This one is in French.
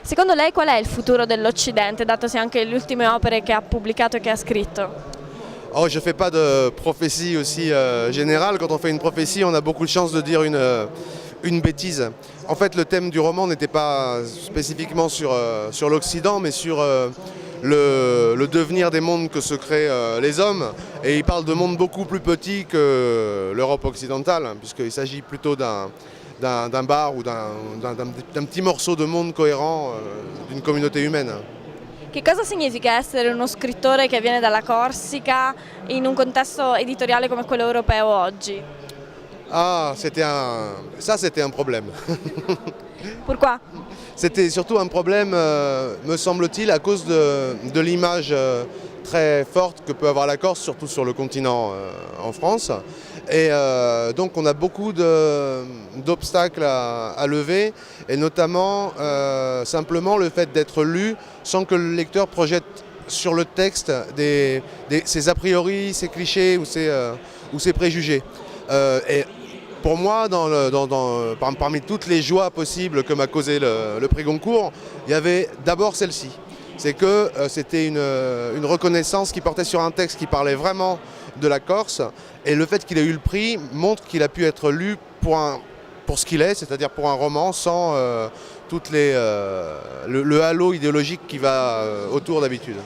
Secondo lei qual è il futuro dell'Occidente, dato sia anche le ultime opere che ha pubblicato e che ha scritto? Oh, je ne fais pas de prophétie aussi générale. Quand on fait une prophétie, on a beaucoup de chances de dire une bêtise. En fait, le thème du roman n'était pas spécifiquement sur l'Occident, mais sur le devenir des mondes que se créent les hommes. Et il parle de mondes beaucoup plus petits que l'Europe occidentale, puisqu'il s'agit plutôt d'un bar ou d'un petit morceau de monde cohérent d'une communauté humaine. Che cosa significa essere uno scrittore che viene dalla Corsica in un contesto editoriale come quello europeo oggi? Ah, ça c'était un problème. Pourquoi? C'était surtout un problème, me semble-t-il, à cause de l'image très forte que peut avoir la Corse, surtout sur le continent en France. Et donc on a beaucoup d'obstacles à lever, et notamment simplement le fait d'être lu sans que le lecteur projette sur le texte ses a priori, ses clichés ou ses préjugés. Et pour moi, parmi toutes les joies possibles que m'a causé le prix Goncourt, il y avait d'abord celle-ci. C'est que c'était une reconnaissance qui portait sur un texte qui parlait vraiment de la Corse, et le fait qu'il ait eu le prix montre qu'il a pu être lu pour ce qu'il est, c'est-à-dire pour un roman sans le halo idéologique qui va autour d'habitude.